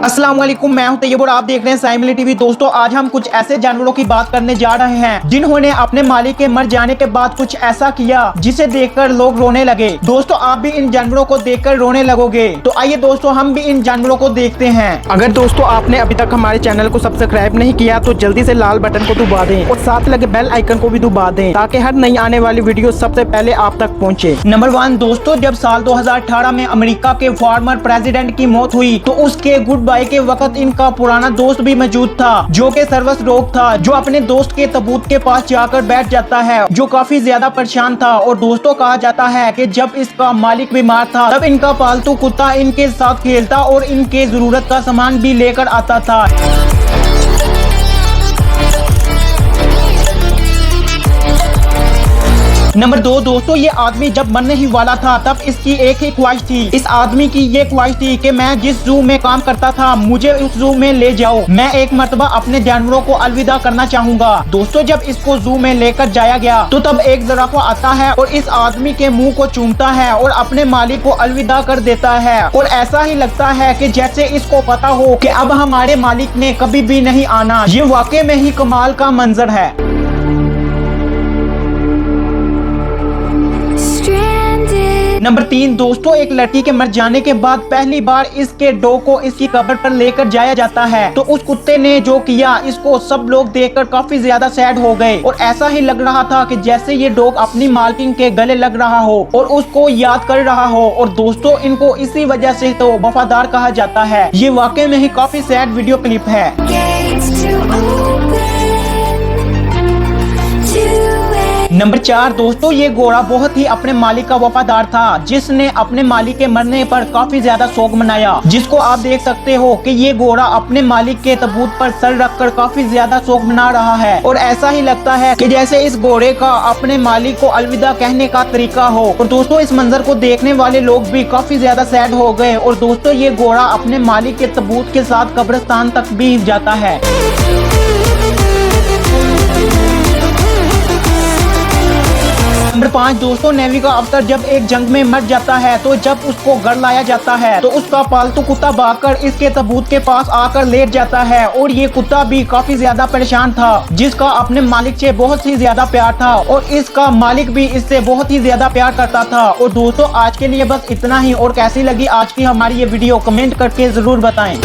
अस्सलाम वालेकुम, मैं हूं तैयब और आप देख रहे हैं साइमली टीवी। दोस्तों, आज हम कुछ ऐसे जानवरों की बात करने जा रहे हैं जिन्होंने अपने मालिक के मर जाने के बाद कुछ ऐसा किया जिसे देखकर लोग रोने लगे। दोस्तों, आप भी इन जानवरों को देखकर रोने लगोगे। तो आइए दोस्तों, हम भी इन जानवरों को देखते हैं। अगर दोस्तों आपने अभी तक हमारे चैनल को सब्सक्राइब नहीं किया तो जल्दी से लाल बटन को दबा दें और साथ लगे बेल आइकन को भी दबा दें ताकि हर नई आने वाली वीडियो सबसे पहले आप तक पहुँचे। नंबर 1 दोस्तों, जब साल 2018 में अमेरिका के फॉर्मर प्रेसिडेंट की मौत हुई तो उसके गुड बाय के वक्त इनका पुराना दोस्त भी मौजूद था जो कि सर्वस रोग था, जो अपने दोस्त के ताबूत के पास जाकर बैठ जाता है, जो काफी ज्यादा परेशान था। और दोस्तों, कहा जाता है कि जब इसका मालिक बीमार था तब इनका पालतू कुत्ता इनके साथ खेलता और इनके जरूरत का सामान भी लेकर आता था। नंबर 2 दोस्तों, ये आदमी जब मरने ही वाला था तब इसकी एक ही ख्वाहिश थी। इस आदमी की ये ख्वाहिश थी कि मैं जिस जू में काम करता था मुझे उस जू में ले जाओ, मैं एक मर्तबा अपने जानवरों को अलविदा करना चाहूंगा। दोस्तों, जब इसको जू में लेकर जाया गया तो तब एक ज़राफ़ा आता है और इस आदमी के मुंह को चूमता है और अपने मालिक को अलविदा कर देता है। और ऐसा ही लगता है कि जैसे इसको पता हो कि अब हमारे मालिक ने कभी भी नहीं आना। ये वाकई में ही कमाल का मंजर है। नंबर 3 दोस्तों, एक लड़की के मर जाने के बाद पहली बार इसके डॉग को इसकी कब्र पर लेकर जाया जाता है तो उस कुत्ते ने जो किया इसको सब लोग देखकर काफी ज्यादा सैड हो गए और ऐसा ही लग रहा था कि जैसे ये डॉग अपनी मालकिन के गले लग रहा हो और उसको याद कर रहा हो। और दोस्तों, इनको इसी वजह से तो वफादार कहा जाता है। ये वाकई में ही काफी सैड वीडियो क्लिप है। नंबर 4 दोस्तों, ये घोड़ा बहुत ही अपने मालिक का वफादार था जिसने अपने मालिक के मरने पर काफी ज्यादा शोक मनाया, जिसको आप देख सकते हो कि ये घोड़ा अपने मालिक के ताबूत पर सर रखकर काफी ज्यादा शोक मना रहा है। और ऐसा ही लगता है कि जैसे इस घोड़े का अपने मालिक को अलविदा कहने का तरीका हो। और दोस्तों, इस मंजर को देखने वाले लोग भी काफी ज्यादा सैड हो गए। और दोस्तों, ये घोड़ा अपने मालिक के ताबूत के साथ कब्रिस्तान तक भी जाता है। नंबर 5 दोस्तों, नेवी का अफसर जब एक जंग में मर जाता है तो जब उसको घर लाया जाता है तो उसका पालतू कुत्ता भागकर इसके ताबूत के पास आकर लेट जाता है। और ये कुत्ता भी काफी ज्यादा परेशान था, जिसका अपने मालिक से बहुत ही ज्यादा प्यार था और इसका मालिक भी इससे बहुत ही ज्यादा प्यार करता था। और दोस्तों, आज के लिए बस इतना ही। और कैसी लगी आज की हमारी ये वीडियो कमेंट करके जरूर बताएं।